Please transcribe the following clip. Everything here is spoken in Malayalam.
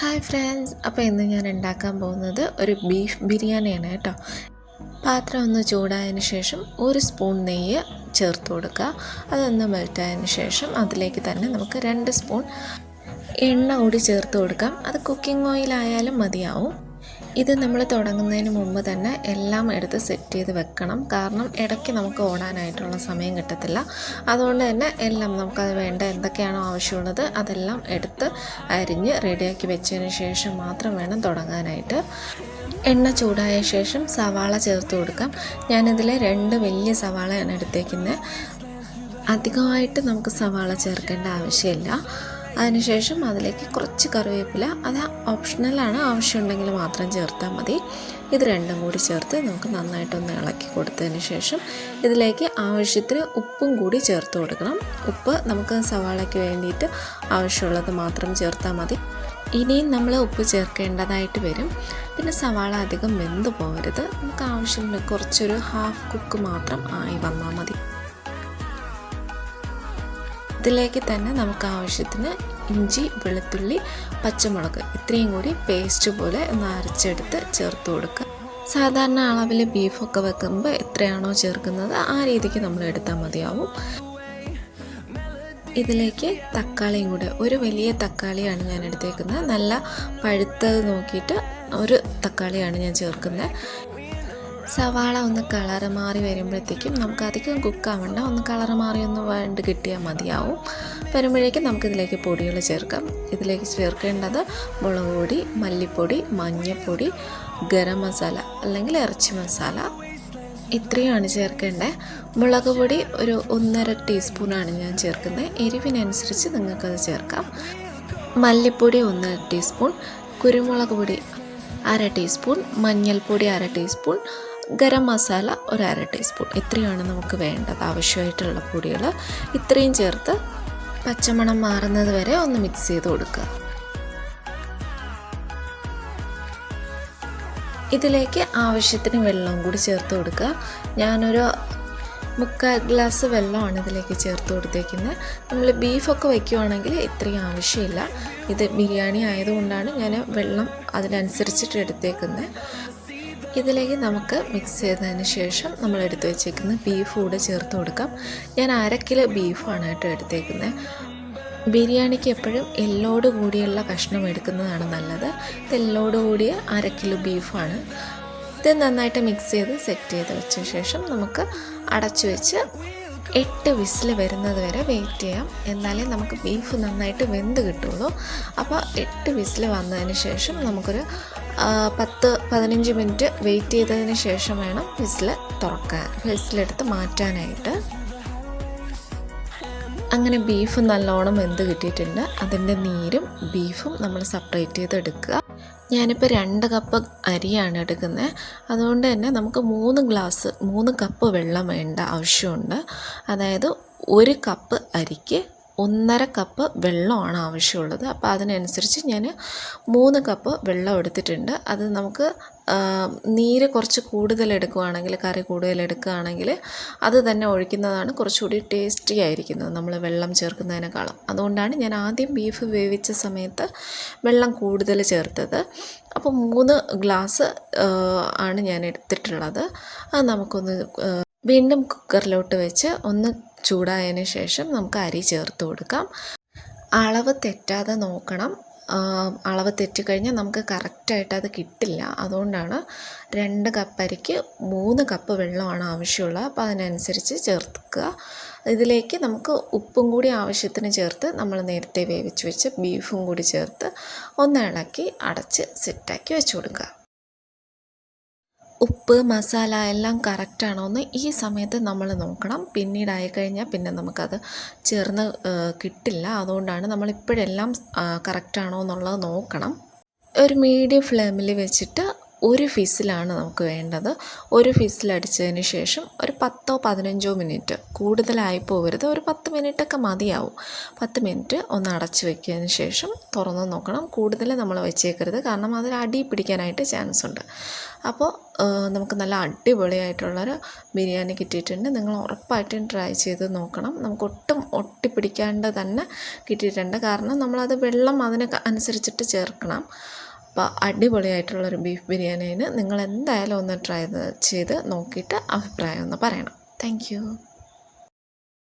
ഹായ് ഫ്രണ്ട്സ്, അപ്പോൾ ഇന്ന് ഞാൻ ഉണ്ടാക്കാൻ പോകുന്നത് ഒരു ബീഫ് ബിരിയാണിയാണ് കേട്ടോ. പാത്രം ഒന്ന് ചൂടായതിന് ശേഷം 1 സ്പൂൺ നെയ്യ് ചേർത്ത് കൊടുക്കുക. അതൊന്ന് മെൽറ്റായതിന് ശേഷം അതിലേക്ക് തന്നെ നമുക്ക് 2 സ്പൂൺ എണ്ണ കൂടി ചേർത്ത് കൊടുക്കാം. അത് കുക്കിംഗ് ഓയിലായാലും മതിയാവും. ഇത് നമ്മൾ തുടങ്ങുന്നതിന് മുമ്പ് തന്നെ എല്ലാം എടുത്ത് സെറ്റ് ചെയ്ത് വെക്കണം. കാരണം ഇടയ്ക്ക് നമുക്ക് ഓടാനായിട്ടുള്ള സമയം കിട്ടത്തില്ല. അതുകൊണ്ട് തന്നെ എല്ലാം നമുക്കത് വേണ്ട എന്തൊക്കെയാണോ ആവശ്യമുള്ളത് അതെല്ലാം എടുത്ത് അരിഞ്ഞ് റെഡിയാക്കി വെച്ചതിന് ശേഷം മാത്രം വേണം തുടങ്ങാനായിട്ട്. എണ്ണ ചൂടായ ശേഷം സവാള ചേർത്ത് കൊടുക്കാം. ഞാനിതിൽ 2 വലിയ സവാളയാണ് എടുത്തേക്കുന്നത്. അധികമായിട്ട് നമുക്ക് സവാള ചേർക്കേണ്ട ആവശ്യമില്ല. അതിനുശേഷം അതിലേക്ക് കുറച്ച് കറിവേപ്പില, അത് ഓപ്ഷണലാണ്, ആവശ്യമുണ്ടെങ്കിൽ മാത്രം ചേർത്താൽ മതി. ഇത് രണ്ടും കൂടി ചേർത്ത് നമുക്ക് നന്നായിട്ടൊന്ന് ഇളക്കി കൊടുത്തതിന് ശേഷം ഇതിലേക്ക് ആവശ്യത്തിന് ഉപ്പും കൂടി ചേർത്ത് കൊടുക്കണം. ഉപ്പ് നമുക്ക് സവാളയ്ക്ക് വേണ്ടിയിട്ട് ആവശ്യമുള്ളത് മാത്രം ചേർത്താൽ മതി. ഇനിയും നമ്മൾ ഉപ്പ് ചേർക്കേണ്ടതായിട്ട് വരും. പിന്നെ സവാള അധികം വെന്ത് പോകരുത്. നമുക്ക് ആവശ്യമുള്ള കുറച്ചൊരു ഹാഫ് കുക്ക് മാത്രം ആയി വന്നാൽ മതി. ഇതിലേക്ക് തന്നെ നമുക്ക് ആവശ്യത്തിന് ഇഞ്ചി, വെളുത്തുള്ളി, പച്ചമുളക് ഇത്രയും കൂടി പേസ്റ്റ് പോലെ ഒന്ന് അരച്ചെടുത്ത് ചേർത്ത് കൊടുക്കുക. സാധാരണ അളവിൽ ബീഫൊക്കെ വെക്കുമ്പോൾ എത്രയാണോ ചേർക്കുന്നത് ആ രീതിക്ക് നമ്മൾ എടുത്താൽ മതിയാവും. ഇതിലേക്ക് തക്കാളിയും കൂടെ, ഒരു വലിയ തക്കാളിയാണ് ഞാൻ എടുത്തേക്കുന്നത്. നല്ല പഴുത്തത് നോക്കിയിട്ട് ഒരു തക്കാളിയാണ് ഞാൻ ചേർക്കുന്നത്. സവാള ഒന്ന് കളറ് മാറി വരുമ്പോഴത്തേക്കും നമുക്ക് അധികം കുക്കാവണ്ട, ഒന്ന് കളറ് മാറി ഒന്ന് വേണ്ട കിട്ടിയാൽ മതിയാവും. വരുമ്പോഴേക്കും നമുക്കിതിലേക്ക് പൊടികൾ ചേർക്കാം. ഇതിലേക്ക് ചേർക്കേണ്ടത് മുളക് പൊടി, മല്ലിപ്പൊടി, മഞ്ഞൾപ്പൊടി, ഗരം മസാല അല്ലെങ്കിൽ ഇറച്ചി മസാല, ഇത്രയുമാണ് ചേർക്കേണ്ടത്. മുളക് പൊടി ഒരു 1.5 ടീസ്പൂണാണ് ഞാൻ ചേർക്കുന്നത്. എരിവിനനുസരിച്ച് നിങ്ങൾക്കത് ചേർക്കാം. മല്ലിപ്പൊടി 1.5 ടീസ്പൂൺ, കുരുമുളക് പൊടി 1/2 ടീസ്പൂൺ, മഞ്ഞൾപ്പൊടി 1/2 ടീസ്പൂൺ, ഗരം മസാല 1/2 ടീസ്പൂൺ. ഇത്രയാണ് നമുക്ക് വേണ്ടത് ആവശ്യമായിട്ടുള്ള പൊടികൾ. ഇത്രയും ചേർത്ത് പച്ചമണം മാറുന്നത് വരെ ഒന്ന് മിക്സ് ചെയ്ത് കൊടുക്കുക. ഇതിലേക്ക് ആവശ്യത്തിന് വെള്ളം കൂടി ചേർത്ത് കൊടുക്കുക. ഞാനൊരു 3/4 ഗ്ലാസ് വെള്ളമാണ് ഇതിലേക്ക് ചേർത്ത് കൊടുത്തേക്കുന്നത്. നമ്മൾ ബീഫൊക്കെ വയ്ക്കുവാണെങ്കിൽ ഇത്രയും ആവശ്യമില്ല. ഇത് ബിരിയാണി ആയതുകൊണ്ടാണ് ഞാൻ വെള്ളം അതിനനുസരിച്ചിട്ട് എടുത്തേക്കുന്നത്. ഇതിലേക്ക് നമുക്ക് മിക്സ് ചെയ്തതിന് ശേഷം നമ്മൾ എടുത്ത് വെച്ചേക്കുന്ന ബീഫ് കൂടെ ചേർത്ത് കൊടുക്കാം. ഞാൻ 1/2 കിലോ ബീഫാണ് കേട്ടോ എടുത്തേക്കുന്നത്. ബിരിയാണിക്ക് എപ്പോഴും എല്ലോട് കൂടിയുള്ള കഷ്ണം എടുക്കുന്നതാണ് നല്ലത്. ഇത് എല്ലോട് കൂടിയ 1/2 കിലോ ബീഫാണ്. ഇത് നന്നായിട്ട് മിക്സ് ചെയ്ത് സെറ്റ് ചെയ്ത് വെച്ച ശേഷം നമുക്ക് അടച്ചു വെച്ച് 8 വിസിൽ വരുന്നത് വരെ വെയിറ്റ് ചെയ്യാം. എന്നാലേ നമുക്ക് ബീഫ് നന്നായിട്ട് വെന്ത് കിട്ടുള്ളൂ. അപ്പോൾ 8 വിസിൽ വന്നതിന് ശേഷം നമുക്കൊരു 10-15 മിനിറ്റ് വെയിറ്റ് ചെയ്തതിന് ശേഷം വേണം വിസിലെടുത്ത് മാറ്റാനായിട്ട്. അങ്ങനെ ബീഫ് നല്ലോണം വെന്ത് കിട്ടിയിട്ടുണ്ട്. അതിൻ്റെ നീരും ബീഫും നമ്മൾ സെപ്പറേറ്റ് ചെയ്തെടുക്കുക. ഞാനിപ്പോൾ 2 കപ്പ് അരിയാണ് എടുക്കുന്നത്. അതുകൊണ്ട് തന്നെ നമുക്ക് 3 കപ്പ് വെള്ളം വേണ്ട ആവശ്യമുണ്ട്. അതായത് 1 കപ്പ് അരിക്ക് 1.5 കപ്പ് വെള്ളമാണ് ആവശ്യമുള്ളത്. അപ്പോൾ അതിനനുസരിച്ച് ഞാൻ 3 കപ്പ് വെള്ളം എടുത്തിട്ടുണ്ട്. അത് നമുക്ക് നീര് കുറച്ച് കൂടുതൽ എടുക്കുകയാണെങ്കിൽ, കറി കൂടുതൽ എടുക്കുകയാണെങ്കിൽ അത് തന്നെ ഒഴിക്കുന്നതാണ് കുറച്ചുകൂടി ടേസ്റ്റി ആയിരിക്കുന്നത് നമ്മൾ വെള്ളം ചേർക്കുന്നതിനേക്കാളും. അതുകൊണ്ടാണ് ഞാൻ ആദ്യം ബീഫ് വേവിച്ച സമയത്ത് വെള്ളം കൂടുതൽ ചേർത്തത്. അപ്പോൾ 3 ഗ്ലാസ് ആണ് ഞാൻ എടുത്തിട്ടുള്ളത്. അത് നമുക്കൊന്ന് വീണ്ടും കുക്കറിലോട്ട് വെച്ച് ഒന്ന് ചൂടായതിന് ശേഷം നമുക്ക് അരി ചേർത്ത് കൊടുക്കാം. അളവ് തെറ്റാതെ നോക്കണം. അളവ് തെറ്റിക്കഴിഞ്ഞാൽ നമുക്ക് കറക്റ്റായിട്ട് അത് കിട്ടില്ല. അതുകൊണ്ടാണ് 2 കപ്പ് അരിക്ക് 3 കപ്പ് വെള്ളമാണ് ആവശ്യമുള്ളത്. അപ്പോൾ അതിനനുസരിച്ച് ചേർക്കുക. ഇതിലേക്ക് നമുക്ക് ഉപ്പും കൂടി ആവശ്യത്തിന് ചേർത്ത് നമ്മൾ നേരത്തെ വേവിച്ച് വെച്ച് ബീഫും കൂടി ചേർത്ത് ഒന്ന് ഇളക്കി അടച്ച് സെറ്റാക്കി വെച്ച് കൊടുക്കുക. ഉപ്പ്, മസാല എല്ലാം കറക്റ്റാണോ എന്ന് ഈ സമയത്ത് നമ്മൾ നോക്കണം. പിന്നീടായിക്കഴിഞ്ഞാൽ പിന്നെ നമുക്കത് ചേർന്ന് കിട്ടില്ല. അതുകൊണ്ടാണ് നമ്മളിപ്പോഴെല്ലാം കറക്റ്റാണോ എന്നുള്ളത് നോക്കണം. ഒരു മീഡിയം ഫ്ലെയിമിൽ വെച്ചിട്ട് ഒരു ഫിസിലാണ് നമുക്ക് വേണ്ടത്. ഒരു ഫിസിലടിച്ചതിന് ശേഷം ഒരു 10-15 മിനിറ്റ്, കൂടുതലായി പോകരുത്, ഒരു 10 മിനിറ്റൊക്കെ മതിയാവും. 10 മിനിറ്റ് ഒന്ന് അടച്ച് വയ്ക്കിയതിന് ശേഷം തുറന്ന് നോക്കണം. കൂടുതൽ നമ്മൾ വെച്ചേക്കരുത്, കാരണം അതിൽ അടി പിടിക്കാനായിട്ട് ചാൻസ് ഉണ്ട്. അപ്പോൾ നമുക്ക് നല്ല അടിപൊളിയായിട്ടുള്ളൊരു ബിരിയാണി കിട്ടിയിട്ടുണ്ട്. നിങ്ങൾ ഉറപ്പായിട്ടും ട്രൈ ചെയ്ത് നോക്കണം. നമുക്ക് ഒട്ടും ഒട്ടിപ്പിടിക്കാണ്ട് തന്നെ കിട്ടിയിട്ടുണ്ട്, കാരണം നമ്മളത് വെള്ളം അതിന് അനുസരിച്ചിട്ട് ചേർക്കണം. അപ്പോൾ അടിപൊളിയായിട്ടുള്ളൊരു ബീഫ് ബിരിയാണിന് നിങ്ങൾ എന്തായാലും ഒന്ന് ട്രൈ ചെയ്ത് നോക്കിയിട്ട് അഭിപ്രായം ഒന്ന് പറയണം. താങ്ക്